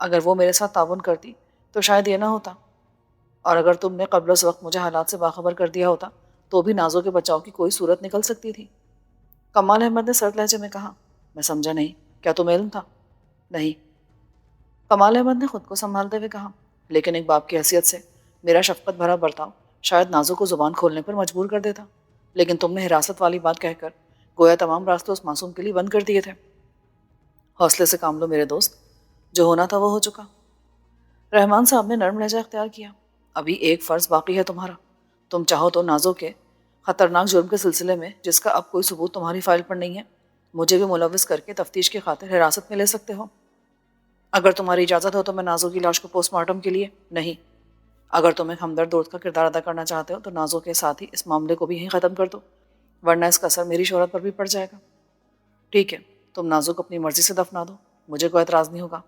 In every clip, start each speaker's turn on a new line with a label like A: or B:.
A: اگر وہ میرے ساتھ تعاون کرتی تو شاید یہ نہ ہوتا، اور اگر تم نے قبل از وقت مجھے حالات سے باخبر کر دیا ہوتا تو بھی نازو کے بچاؤ کی کوئی صورت نکل سکتی تھی۔ کمال احمد نے سرد لہجے میں کہا۔ میں سمجھا نہیں، کیا تمہیں علم تھا؟ نہیں، کمال احمد نے خود کو سنبھالتے ہوئے کہا، لیکن ایک باپ کی حیثیت سے میرا شفقت بھرا برتاؤ شاید نازو کو زبان کھولنے پر مجبور کر دیتا، لیکن تم نے حراست والی بات کہہ کر گویا تمام راستے اس معصوم کے لیے بند کر دیے تھے۔ حوصلے سے کام لو میرے دوست، جو ہونا تھا وہ ہو چکا۔ رحمان صاحب نے نرم لہجہ اختیار کیا۔ ابھی ایک فرض باقی ہے تمہارا، تم چاہو تو نازو کے خطرناک جرم کے سلسلے میں، جس کا اب کوئی ثبوت تمہاری فائل پر نہیں ہے، مجھے بھی ملوث کر کے تفتیش کی خاطر حراست میں لے سکتے ہو۔ اگر تمہاری اجازت ہو تو میں نازو کی لاش کو پوسٹ مارٹم کے لیے نہیں، اگر تم ایک ہمدرد دوست کا کردار ادا کرنا چاہتے ہو تو نازو کے ساتھ ہی اس معاملے کو بھی یہیں ختم کر دو، ورنہ اس کا اثر میری شہرت پر بھی پڑ جائے گا۔ ٹھیک ہے، تم نازو کو اپنی مرضی سے دفنا دو، مجھے کوئی اعتراض نہیں ہوگا۔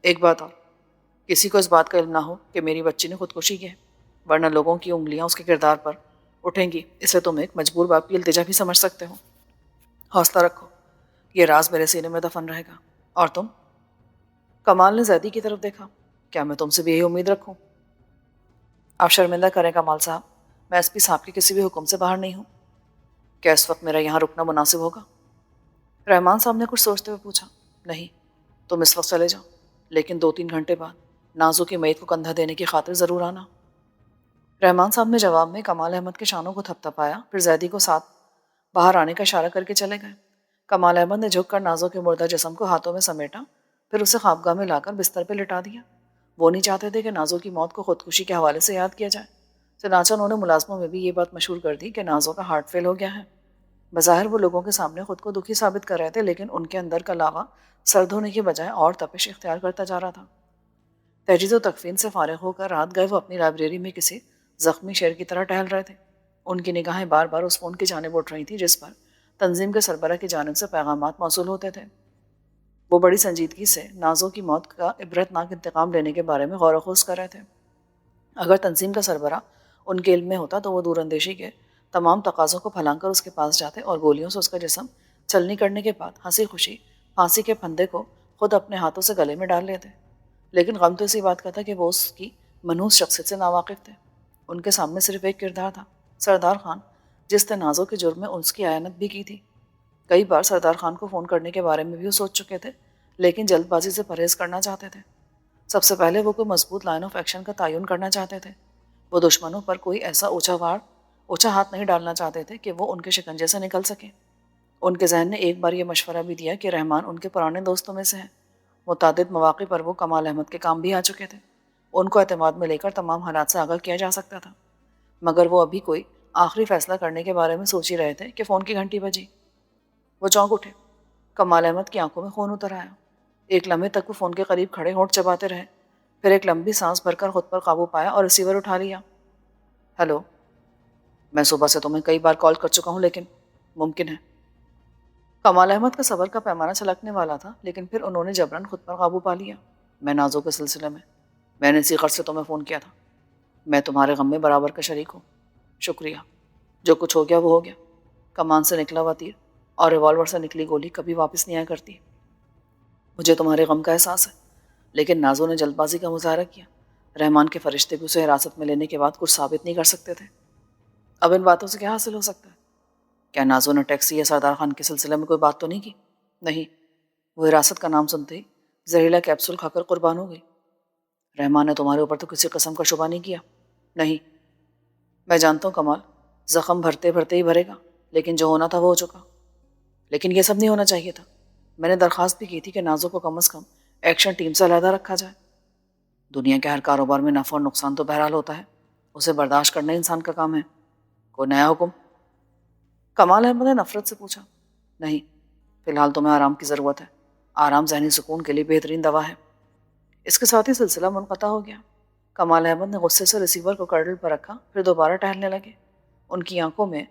A: ایک بات اور، کسی کو اس بات کا علم نہ ہو کہ میری بچی نے خودکشی کی ہے، ورنہ لوگوں کی انگلیاں اس کے کردار پر اٹھیں گی۔ اسے تم ایک مجبور باپ کی التجا بھی سمجھ سکتے ہو۔ حوصلہ رکھو، یہ راز میرے سینے میں دفن رہے گا۔ اور تم؟ کمال نے زیدی کی طرف دیکھا۔ کیا میں تم سے بھی یہی امید رکھوں؟ آپ شرمندہ کریں کمال صاحب، میں ایس پی صاحب کے کسی بھی حکم سے باہر نہیں ہوں۔ کیا اس وقت میرا یہاں رکنا مناسب ہوگا؟ رحمان صاحب نے کچھ سوچتے ہوئے پوچھا۔ نہیں، تم اس وقت چلے جاؤ، لیکن 2-3 گھنٹے بعد نازو کی میت کو کندھا دینے کی خاطر ضرور آنا۔ رحمان صاحب نے جواب میں کمال احمد کے شانوں کو تھپتھپایا، پھر زیدی کو ساتھ باہر آنے کا اشارہ کر کے چلے گئے۔ کمال احمد نے جھک کر نازو کے مردہ جسم کو ہاتھوں میں سمیٹا، پھر اسے خوابگاہ میں لا کر بستر پہ لٹا دیا۔ وہ نہیں چاہتے تھے کہ نازو کی موت کو خودکشی کے حوالے سے یاد کیا جائے، چنانچہ انہوں نے ملازموں میں بھی یہ بات مشہور کر دی کہ نازو کا ہارٹ فیل ہو گیا ہے۔ بظاہر وہ لوگوں کے سامنے خود کو دکھی ثابت کر رہے تھے، لیکن ان کے اندر کا لاوا سرد ہونے کی بجائے اور تپش اختیار کرتا جا رہا تھا۔ تجہیز و تکفین سے فارغ ہو کر رات گئے وہ اپنی لائبریری میں کسی زخمی شیر کی طرح ٹہل رہے تھے۔ ان کی نگاہیں بار بار اس فون کی جانب اٹھ رہی تھی جس پر تنظیم کے سربراہ کی جانب سے پیغامات موصول ہوتے تھے۔ وہ بڑی سنجیدگی سے نازو کی موت کا عبرتناک انتقام لینے کے بارے میں غور و خوض کر رہے تھے۔ اگر تنظیم کا سربراہ ان کے علم میں ہوتا تو وہ دور اندیشی کے تمام تقاضوں کو پھلانگ کر اس کے پاس جاتے اور گولیوں سے اس کا جسم چھلنی کرنے کے بعد ہنسی خوشی پھانسی کے پھندے کو خود اپنے ہاتھوں سے گلے میں ڈال لیتے۔ لیکن غم تو اسی بات کا تھا کہ وہ اس کی منحوس شخصیت سے ناواقف تھے۔ ان کے سامنے صرف ایک کردار تھا، سردار خان، جس نے نازو کے جرم میں اس کی اعانت بھی کی تھی۔ کئی بار سردار خان کو فون کرنے کے بارے میں بھی وہ سوچ چکے تھے، لیکن جلد بازی سے پرہیز کرنا چاہتے تھے۔ سب سے پہلے وہ کوئی مضبوط لائن آف ایکشن کا تعین کرنا چاہتے تھے۔ وہ دشمنوں پر کوئی ایسا اونچا ہاتھ نہیں ڈالنا چاہتے تھے کہ وہ ان کے شکنجے سے نکل سکے۔ ان کے ذہن نے ایک بار یہ مشورہ بھی دیا کہ رحمان ان کے پرانے دوستوں میں سے ہیں۔ متعدد مواقع پر وہ کمال احمد کے کام بھی آ چکے تھے۔ ان کو اعتماد میں لے کر تمام حالات سے آگاہ کیا جا سکتا تھا، مگر وہ ابھی کوئی آخری فیصلہ کرنے کے بارے میں سوچ ہی رہے تھے کہ فون کی گھنٹی بجی۔ وہ چونک اٹھے۔ کمال احمد کی آنکھوں میں خون اتر آیا۔ ایک لمحے تک وہ فون کے قریب کھڑے ہونٹ چباتے رہے، پھر ایک لمبی سانس بھر کر خود پر قابو پایا اور ریسیور اٹھا لیا۔ ہیلو، میں صبح سے تمہیں کئی بار کال کر چکا ہوں، لیکن ممکن ہے۔ کمال احمد کا صبر کا پیمانہ چھلکنے والا تھا، لیکن پھر انہوں نے جبراً خود پر قابو پا لیا۔ میں نازو کے سلسلے میں نے اسی غرض سے تمہیں فون کیا تھا۔ میں تمہارے غم میں برابر کا شریک ہوں۔ شکریہ، جو کچھ ہو گیا وہ ہو گیا۔ کمان سے نکلا ہوا تیر اور ریوالور سے نکلی گولی کبھی واپس نہیں آیا کرتی۔ مجھے تمہارے غم کا احساس ہے، لیکن نازو نے جلد بازی کا مظاہرہ کیا۔ رحمان کے فرشتے بھی اسے حراست میں لینے کے بعد کچھ ثابت نہیں کر سکتے تھے۔ اب ان باتوں سے کیا حاصل ہو سکتا ہے؟ کیا نازو نے ٹیکسی یا سردار خان کے سلسلے میں کوئی بات تو نہیں کی؟ نہیں، وہ حراست کا نام سنتے ہی زہریلا کیپسول کھا کر قربان ہو گئی۔ رحمان نے تمہارے اوپر تو کسی قسم کا شبہ نہیں کیا؟ نہیں۔ میں جانتا ہوں کمال، زخم بھرتے بھرتے ہی بھرے گا، لیکن جو ہونا تھا وہ ہو چکا۔ لیکن یہ سب نہیں ہونا چاہیے تھا۔ میں نے درخواست بھی کی تھی کہ نازو کو کم از کم ایکشن ٹیم سے علیحدہ رکھا جائے۔ دنیا کے ہر کاروبار میں نفع اور نقصان تو بہرحال ہوتا ہے، اسے برداشت کرنا انسان کا کام ہے۔ کوئی نیا حکم؟ کمال احمد نے نفرت سے پوچھا۔ نہیں، فی الحال تمہیں آرام کی ضرورت ہے۔ آرام ذہنی سکون کے لیے بہترین دوا ہے۔ اس کے ساتھ ہی سلسلہ منقطع ہو گیا۔ کمال احمد نے غصے سے ریسیور کو کرڈل پر رکھا، پھر دوبارہ ٹہلنے لگے۔ ان کی آنکھوں میں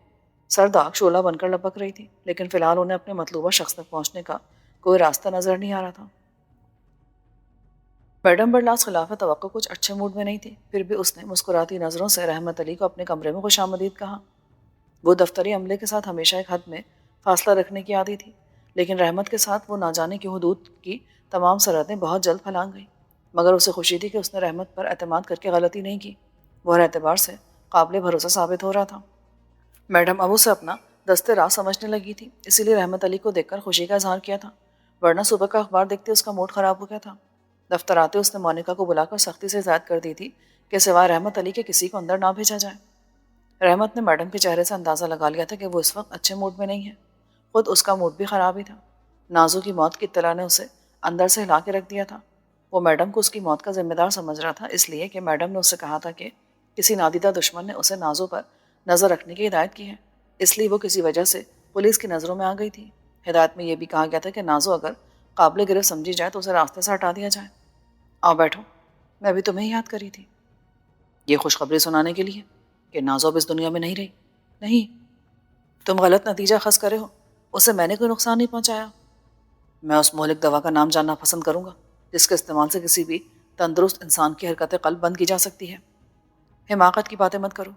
A: سرد آگ شعلہ بن کر لپک رہی تھی، لیکن فی الحال انہیں اپنے مطلوبہ شخص تک پہنچنے کا کوئی راستہ نظر نہیں آ رہا تھا۔ میڈم برلاس خلاف توقع کچھ اچھے موڈ میں نہیں تھی، پھر بھی اس نے مسکراتی نظروں سے رحمت علی کو اپنے کمرے میں خوش آمدید کہا۔ وہ دفتری عملے کے ساتھ ہمیشہ ایک حد میں فاصلہ رکھنے کی عادی تھی، لیکن رحمت کے ساتھ وہ نہ جانے کی حدود کی تمام سرحدیں بہت جلد پھلانگ گئیں۔ مگر اسے خوشی تھی کہ اس نے رحمت پر اعتماد کر کے غلطی نہیں کی، وہ ہر اعتبار سے قابل بھروسہ ثابت ہو رہا تھا۔ میڈم ابو سے اپنا دستے راہ سمجھنے لگی تھی، اسی لیے رحمت علی کو دیکھ کر خوشی کا اظہار کیا تھا، ورنہ صبح کا اخبار دیکھتے اس کا موڈ خراب ہو گیا تھا۔ دفتر آتے اس نے مونیکا کو بلا کر سختی سے ہدایت کر دی تھی کہ سوائے رحمت علی کے کسی کو اندر نہ بھیجا جائے۔ رحمت نے میڈم کے چہرے سے اندازہ لگا لیا تھا کہ وہ اس وقت اچھے موڈ میں نہیں ہے، خود اس کا موڈ بھی خراب ہی تھا۔ نازو کی موت کی اطلاع نے اسے اندر سے ہلا کے رکھ دیا تھا۔ وہ میڈم کو اس کی موت کا ذمہ دار سمجھ رہا تھا، اس لیے کہ میڈم نے اس سے کہا تھا کہ کسی نادیدہ دشمن نے اسے نازو پر نظر رکھنے کی ہدایت کی ہے، اس لیے وہ کسی وجہ سے پولیس کی نظروں میں آ گئی تھی۔ ہدایت میں یہ بھی کہا گیا تھا کہ نازو اگر قابل گرفت سمجھی جائے تو اسے راستے سے ہٹا دیا جائے۔ آؤ بیٹھو، میں بھی تمہیں یاد کری تھی، یہ خوشخبری سنانے کے لیے کہ نازو اب اس دنیا میں نہیں رہی۔ نہیں، تم غلط نتیجہ خاص کرے ہو، اسے میں نے کوئی نقصان نہیں پہنچایا۔ میں اس مہلک دوا کا نام جاننا پسند کروں گا جس کے استعمال سے کسی بھی تندرست انسان کی حرکت قلب بند کی جا سکتی ہے۔ حماقت کی باتیں مت کرو،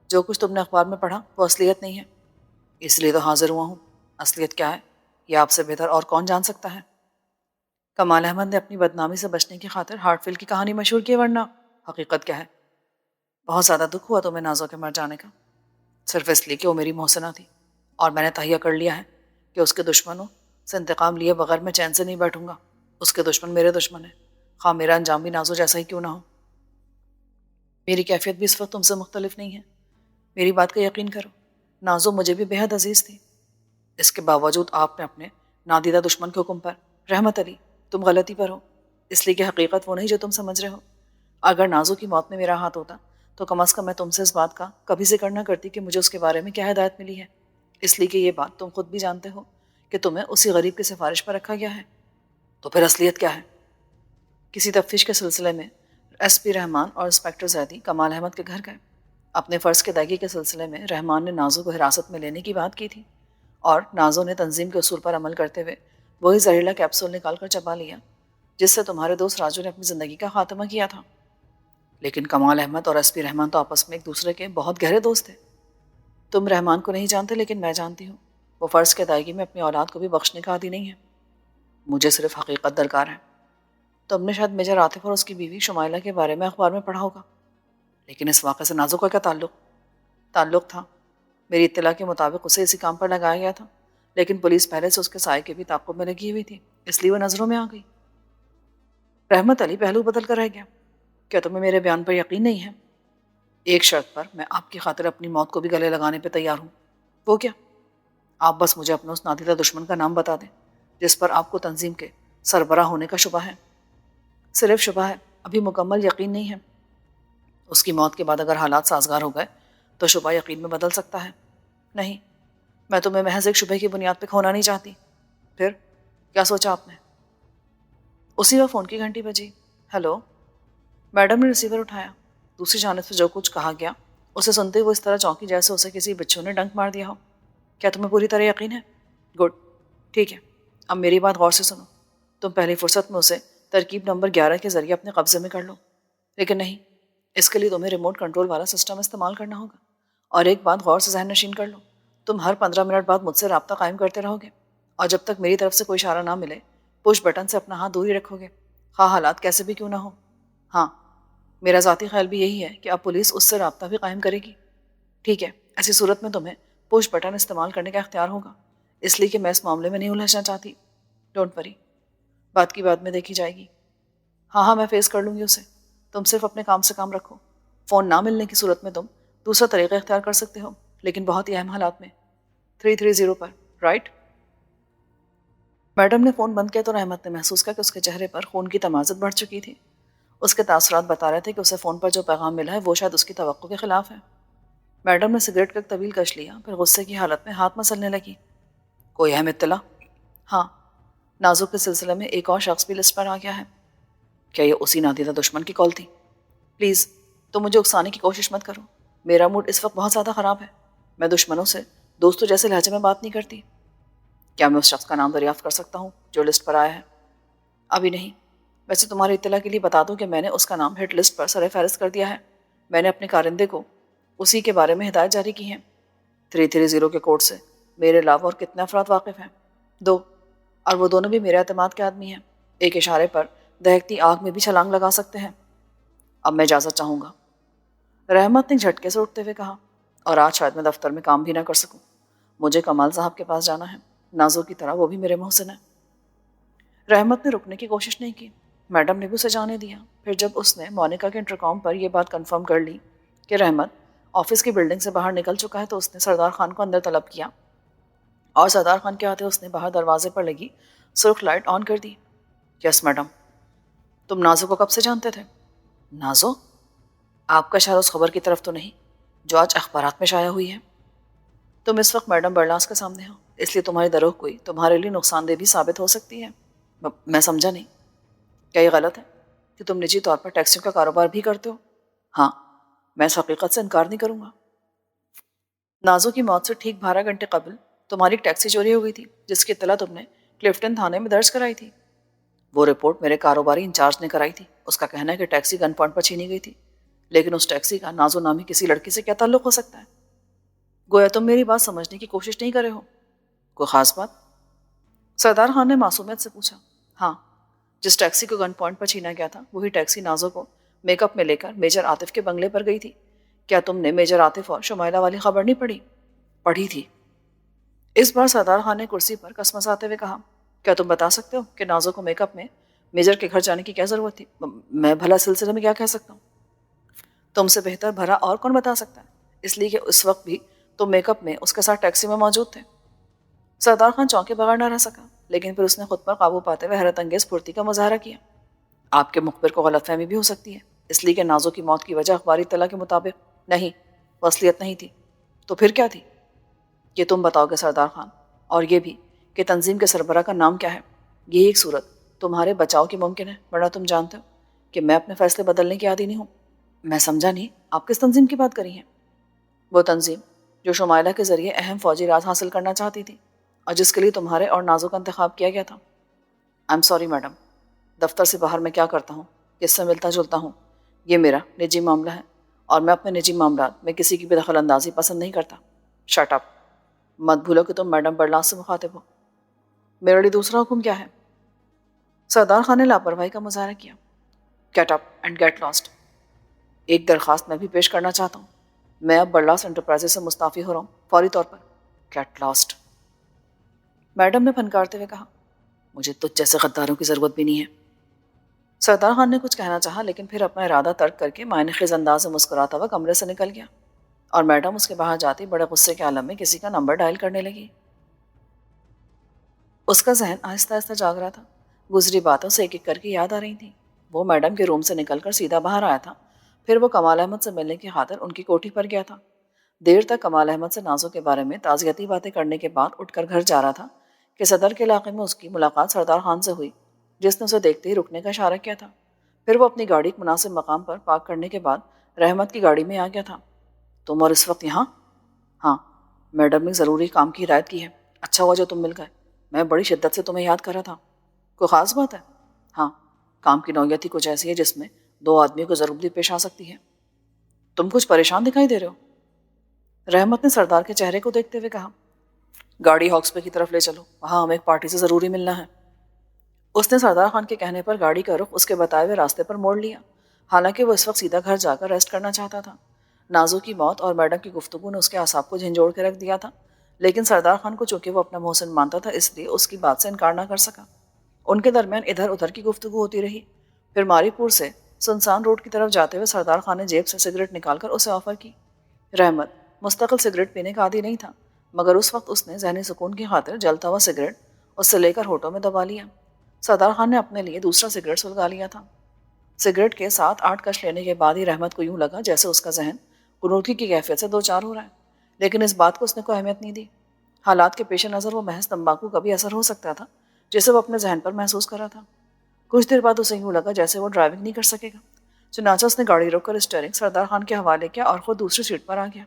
A: جو کچھ تم نے اخبار میں پڑھا وہ اصلیت نہیں ہے، اس لیے تو حاضر ہوا ہوں۔ اصلیت کیا ہے یہ آپ سے بہتر اور کون جان سکتا ہے؟ کمال احمد نے اپنی بدنامی سے بچنے کی خاطر ہارٹ فیل کی کہانی مشہور کی، ورنہ حقیقت کیا ہے؟ بہت زیادہ دکھ ہوا تمہیں نازو کے مر جانے کا، صرف اس لیے کہ وہ میری محسنہ تھی، اور میں نے تہیہ کر لیا ہے کہ اس کے دشمنوں سے انتقام لیے بغیر میں چین سے نہیں بیٹھوں گا۔ اس کے دشمن میرے دشمن ہیں، خواہ میرا انجام بھی نازو جیسا ہی کیوں نہ ہو۔ میری کیفیت بھی اس وقت تم سے مختلف نہیں ہے، میری بات کا یقین کرو، نازو مجھے بھی بے حد عزیز تھی۔ اس کے باوجود آپ نے اپنے نادیدہ دشمن کے حکم پر، رحمت علی تم غلطی پر ہو، اس لیے کہ حقیقت وہ نہیں جو تم سمجھ رہے ہو۔ اگر نازو کی موت میں میرا ہاتھ ہوتا تو کم از کم میں تم سے اس بات کا کبھی ذکر نہ کرتی کہ مجھے اس کے بارے میں کیا ہدایت ملی ہے، اس لیے کہ یہ بات تم خود بھی جانتے ہو کہ تمہیں اسی غریب کی سفارش پر رکھا گیا ہے۔ تو پھر اصلیت کیا ہے؟ کسی تفتیش کے سلسلے میں ایس پی رحمان اور انسپکٹر زیدی کمال احمد کے گھر گئے۔ اپنے فرض کی ادائیگی کے سلسلے میں رحمان نے نازو کو حراست میں لینے کی بات کی تھی، اور نازو نے تنظیم کے اصول پر عمل کرتے ہوئے وہی زہریلا کیپسول نکال کر چبا لیا جس سے تمہارے دوست راجو نے اپنی زندگی کا خاتمہ کیا تھا۔ لیکن کمال احمد اور ایس پی رحمان تو آپس میں ایک دوسرے کے بہت گہرے دوست تھے۔ تم رحمان کو نہیں جانتے لیکن میں جانتی ہوں، وہ فرض کی ادائیگی میں اپنی اولاد کو بھی بخشنے کا عادی نہیں ہے۔ مجھے صرف حقیقت درکار ہے۔ تم نے شاید میجر عاطف اور اس کی بیوی شمائلہ کے بارے میں اخبار میں پڑھا ہوگا، لیکن اس واقعے سے نازو کا کیا تعلق تھا؟ میری اطلاع کے مطابق اسے اسی کام پر لگایا گیا تھا، لیکن پولیس پہلے سے اس کے سائے کے بھی تعاقب میں لگی ہوئی تھی، اس لیے وہ نظروں میں آ گئی۔ رحمت علی پہلو بدل کر رہ گیا۔ کیا تمہیں میرے بیان پر یقین نہیں ہے؟ ایک شرط پر میں آپ کی خاطر اپنی موت کو بھی گلے لگانے پہ تیار ہوں۔ وہ کیا؟ آپ بس مجھے اپنے اس نادیدہ دشمن کا نام بتا دیں جس پر آپ کو تنظیم کے سربراہ ہونے کا شبہ ہے۔ صرف شبہ ہے، ابھی مکمل یقین نہیں ہے۔ اس کی موت کے بعد اگر حالات سازگار ہو گئے تو شبہ یقین میں بدل سکتا ہے۔ نہیں، میں تمہیں محض ایک شبہ کی بنیاد پہ کھونا نہیں چاہتی۔ پھر کیا سوچا آپ نے؟ اسی وقت فون کی گھنٹی بجی۔ ہیلو؟ میڈم نے ریسیور اٹھایا۔ دوسری جانب سے جو کچھ کہا گیا اسے سنتے ہوئے اس طرح چونکی جیسے اسے کسی بچوں نے ڈنک مار دیا ہو۔ کیا تمہیں پوری طرح یقین ہے؟ گڈ، ٹھیک ہے، اب میری بات غور سے سنو۔ تم پہلی فرصت میں اسے ترکیب نمبر 11 کے ذریعے اپنے قبضے میں کر لو، لیکن نہیں، اس کے لیے تمہیں ریموٹ کنٹرول والا سسٹم استعمال کرنا ہوگا۔ اور ایک بات غور سے ذہن نشین کر لو، تم ہر 15 منٹ بعد مجھ سے رابطہ قائم کرتے رہو گے، اور جب تک میری طرف سے کوئی اشارہ نہ ملے پش بٹن سے اپنا ہاتھ دور ہی رکھو گے، خواہ حالات کیسے بھی کیوں نہ ہو۔ ہاں، میرا ذاتی خیال بھی یہی ہے کہ اب پولیس اس سے رابطہ بھی قائم کرے گی۔ ٹھیک ہے، ایسی صورت میں تمہیں پش بٹن استعمال کرنے کا اختیار ہوگا، اس لیے کہ میں اس معاملے میں نہیں الجھنا چاہتی۔ ڈونٹ وری، بات کی بات میں دیکھی جائے گی۔ ہاں، میں فیس کر لوں گی اسے۔ تم صرف اپنے کام سے کام رکھو۔ فون نہ ملنے کی صورت میں تم دوسرا طریقہ اختیار کر سکتے ہو، لیکن بہت ہی اہم حالات میں۔ 330 پر، رائٹ؟ میڈم نے فون بند کیا تو رحمت نے محسوس کیا کہ اس کے چہرے پر خون کی تمازت بڑھ چکی تھی۔ اس کے تاثرات بتا رہے تھے کہ اسے فون پر جو پیغام ملا ہے وہ شاید اس کی توقع کے خلاف ہے۔ میڈم نے سگریٹ کا ایک طویل کش لیا، پھر غصے کی حالت میں ہاتھ مسلنے لگی۔ کوئی اہم اطلاع؟ ہاں، نازو کے سلسلے میں ایک اور شخص بھی لسٹ پر آ گیا ہے۔ کیا یہ اسی نادیدہ دشمن کی کال تھی؟ پلیز تم مجھے اکسانے کی کوشش مت کرو، میرا موڈ اس وقت بہت زیادہ خراب ہے۔ میں دشمنوں سے دوستوں جیسے لہجے میں بات نہیں کرتی۔ کیا میں اس شخص کا نام دریافت کر سکتا ہوں جو لسٹ پر آیا ہے؟ ابھی نہیں، ویسے تمہاری اطلاع کے لیے بتا دوں کہ میں نے اس کا نام ہٹ لسٹ پر سر فہرست کر دیا ہے۔ میں نے اپنے کارندے کو اسی کے بارے میں ہدایت جاری کی ہیں۔ 330 کے کوڈ سے میرے علاوہ اور کتنے افراد واقف ہیں؟ 2، اور وہ دونوں بھی میرے اعتماد کے آدمی ہیں۔ ایک اشارے پر دہکتی آگ میں بھی چھلانگ لگا سکتے ہیں۔ اب میں اجازت چاہوں گا۔ رحمت نے جھٹکے سے اٹھتے ہوئے کہا، اور آج شاید میں دفتر میں کام بھی نہ کر سکوں۔ مجھے کمال صاحب کے پاس جانا ہے، نازو کی طرح وہ بھی میرے محسن ہے۔ رحمت نے رکنے کی کوشش نہیں کی۔ میڈم نے بھی اسے جانے دیا۔ پھر جب اس نے مونیکا کے انٹرکام پر یہ بات کنفرم کر لی کہ رحمت آفس کی بلڈنگ سے باہر نکل چکا ہے، تو اس نے سردار خان کو اندر طلب کیا، اور سردار خان کے آتے اس نے باہر دروازے پر لگی سرخ لائٹ آن کر دی۔ Yes madam. تم نازو کو کب سے جانتے تھے؟ نازو؟ آپ کا اشارہ اس خبر کی طرف تو نہیں جو آج اخبارات میں شائع ہوئی ہے؟ تم اس وقت میڈم برلاس کے سامنے ہو، اس لیے تمہاری دروغ کوئی تمہارے لیے نقصان دہ بھی ثابت ہو سکتی ہے۔ میں سمجھا نہیں، کیا یہ غلط ہے کہ تم نجی طور پر ٹیکسیوں کا کاروبار بھی کرتے ہو؟ ہاں، میں اس حقیقت سے انکار نہیں کروں گا۔ نازو کی موت سے ٹھیک 12 گھنٹے قبل تمہاری ایک ٹیکسی چوری ہو گئی تھی، جس کی اطلاع تم نے کلفٹن تھانے میں درج کرائی تھی۔ وہ رپورٹ میرے کاروباری انچارج نے کرائی تھی۔ اس کا کہنا ہے کہ ٹیکسی گن پوائنٹ پر چھینی گئی تھی، لیکن اس ٹیکسی کا نازو نامی کسی لڑکی سے کیا تعلق ہو سکتا ہے؟ گویا تم میری بات سمجھنے کی کوشش نہیں کر رہے ہو۔ کوئی خاص بات؟ سردار خان نے معصومیت سے پوچھا۔ ہاں، جس ٹیکسی کو گن پوائنٹ پر چھینا گیا تھا وہی ٹیکسی نازو کو میک اپ میں لے کر میجر عاطف کے بنگلے پر گئی تھی۔ کیا تم نے میجر عاطف اور شمائلہ والی خبر نہیں پڑھی؟ پڑھی تھی۔ اس بار سردار خان نے کرسی پر کسمساتے ہوئے کہا، کیا تم بتا سکتے ہو کہ نازو کو میک اپ میں میجر کے گھر جانے کی کیا ضرورت تھی؟ میں بھلا سلسلے میں کیا کہہ سکتا ہوں؟ تم سے بہتر بھلا اور کون بتا سکتا ہے، اس لیے کہ اس وقت بھی تم میک اپ میں اس کے ساتھ ٹیکسی میں موجود تھے۔ سردار خان چونکے بغیر نہ رہ سکا، لیکن پھر اس نے خود پر قابو پاتے ہوئے حیرت انگیز پھرتی کا مظاہرہ کیا۔ آپ کے مخبر کو غلط فہمی بھی ہو سکتی ہے، اس لیے کہ نازو کی موت کی وجہ اخباری اطلاع کے مطابق نہیں، وصلیت نہیں تھی۔ تو پھر کیا تھی؟ یہ تم بتاؤ گے سردار خان، اور یہ بھی کہ تنظیم کے سربراہ کا نام کیا ہے۔ یہی ایک صورت تمہارے بچاؤ کی ممکن ہے، ورنہ تم جانتے ہو کہ میں اپنے فیصلے بدلنے کی عادی نہیں ہوں۔ میں سمجھا نہیں، آپ کس تنظیم کی بات کری ہیں؟ وہ تنظیم جو شمائلہ کے ذریعے اہم فوجی راز حاصل کرنا چاہتی تھی، اور جس کے لیے تمہارے اور نازو کا انتخاب کیا گیا تھا۔ I'm sorry میڈم، دفتر سے باہر میں کیا کرتا ہوں، کس سے ملتا جلتا ہوں، یہ میرا نجی معاملہ ہے، اور میں اپنے نجی معاملات میں کسی کی بھی دخل اندازی پسند نہیں کرتا۔ Shut up! مت بھولو کہ تم میڈم برلاس سے مخاطب ہو۔ میرے لیے دوسرا حکم کیا ہے؟ سردار خان نے لاپرواہی کا مظاہرہ کیا۔ Get up and get lost. ایک درخواست میں بھی پیش کرنا چاہتا ہوں۔ میں اب برلاس انٹرپرائزز سے مستعفی ہو رہا ہوں، فوری طور پر۔ Get last! میڈم نے پھنکارتے ہوئے کہا، مجھے تجھ جیسے غداروں کی ضرورت بھی نہیں ہے۔ سردار خان نے کچھ کہنا چاہا، لیکن پھر اپنا ارادہ ترک کر کے معنی خیز انداز میں مسکراتا ہوا کمرے سے نکل گیا، اور میڈم اس کے باہر جاتی بڑے غصے کے عالم میں کسی کا نمبر ڈائل کرنے لگی۔ اس کا ذہن آہستہ آہستہ جاگ رہا تھا۔ گزری باتوں سے ایک ایک کر کے یاد آ رہی تھیں۔ وہ میڈم کے روم سے نکل کر سیدھا باہر آیا تھا، پھر وہ کمال احمد سے ملنے کی خاطر ان کی کوٹھی پر گیا تھا۔ دیر تک کمال احمد سے نازو کے بارے میں تعزیتی باتیں کرنے کے بعد اٹھ کر گھر جا رہا تھا کہ صدر کے علاقے میں اس کی ملاقات سردار خان سے ہوئی، جس نے اسے دیکھتے ہی رکنے کا اشارہ کیا تھا۔ پھر وہ اپنی گاڑی ایک مناسب مقام پر پارک کرنے کے بعد رحمت کی گاڑی میں آ گیا تھا۔ تم اور اس وقت یہاں؟ ہاں، میڈم نے ضروری کام کی ہدایت کی ہے۔ اچھا ہوا جو تم مل گئے، میں بڑی شدت سے تمہیں یاد کر رہا تھا۔ کوئی خاص بات ہے؟ ہاں، کام کی نوعیت ہی کچھ ایسی ہے جس میں دو آدمیوں کو ضرور بھی پیش آ سکتی ہے۔ تم کچھ پریشان دکھائی دے رہے ہو۔ رحمت نے سردار کے چہرے کو دیکھتے ہوئے کہا، گاڑی ہاکس پے کی طرف لے چلو، وہاں ہمیں ایک پارٹی سے ضروری ملنا ہے۔ اس نے سردار خان کے کہنے پر گاڑی کا رخ اس کے بتائے ہوئے راستے پر موڑ لیا، حالانکہ وہ اس وقت سیدھا گھر جا کر ریسٹ کرنا چاہتا تھا۔ نازو کی موت اور میڈم کی گفتگو نے اس کے اعصاب کو جھنجھوڑ کے رکھ دیا تھا، لیکن سردار خان کو چونکہ وہ اپنا محسن مانتا تھا، اس لیے اس کی بات سے انکار نہ کر سکا۔ ان کے درمیان ادھر ادھر کی گفتگو ہوتی رہی۔ پھر ماری پور سے سنسان روڈ کی طرف جاتے ہوئے سردار خان نے جیب سے سگریٹ نکال کر اسے آفر کی۔ رحمت مستقل سگریٹ پینے کا عادی نہیں تھا، مگر اس وقت اس نے ذہنی سکون کی خاطر جلتا ہوا سگریٹ اس سے لے کر ہونٹوں میں دبا لیا۔ سردار خان نے اپنے لیے دوسرا سگریٹ سلگا لیا تھا۔ سگریٹ کے 7-8 کش لینے کے بعد ہی رحمت کو یوں لگا جیسے اس کا ذہن غنودگی کی کیفیت سے دوچار ہو رہا ہے، لیکن اس بات کو اس نے کوئی اہمیت نہیں دی۔ حالات کے پیش نظر وہ محض تمباکو کا بھی اثر ہو سکتا تھا جسے وہ اپنے ذہن پر محسوس کر رہا تھا۔ کچھ دیر بعد اسے یوں لگا جیسے وہ ڈرائیونگ نہیں کر سکے گا، چنانچہ اس نے گاڑی روک کر اسٹیئرنگ سردار خان کے حوالے کیا اور خود دوسری سیٹ پر آ گیا۔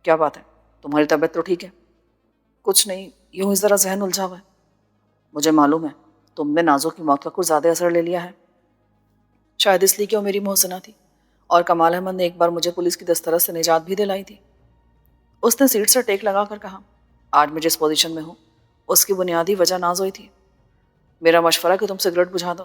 A: کیا بات ہے، تمہاری طبیعت تو ٹھیک ہے؟ کچھ نہیں، یوں اس ذرا ذہن الجھا ہوا ہے۔ مجھے معلوم ہے تم نے نازو کی موت کا کچھ زیادہ اثر لے لیا ہے، شاید اس لیے کہ وہ میری محسنہ تھی، اور کمال احمد نے ایک بار مجھے پولیس کی دسترس سے نجات بھی دلائی تھی۔ اس نے سیٹ سے ٹیک لگا کر کہا، آج میں جس پوزیشن میں ہوں اس کی بنیادی وجہ نازو ہی تھی۔ میرا مشورہ کہ تم سگریٹ بجھا دو،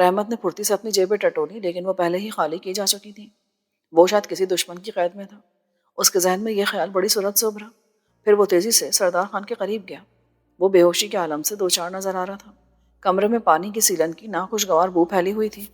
A: رحمت نے پھرتی سے اپنی جیبیں ٹٹولی، لیکن وہ پہلے ہی خالی کی جا چکی تھیں۔ وہ شاید کسی دشمن کی قید میں تھا۔ اس کے ذہن میں یہ خیال بڑی صورت سے ابھرا۔ پھر وہ تیزی سے سردار خان کے قریب گیا۔ وہ بے ہوشی کے عالم سے دو چار نظر آ رہا تھا۔ کمرے میں پانی کی سیلن کی ناخوشگوار بو پھیلی ہوئی تھی۔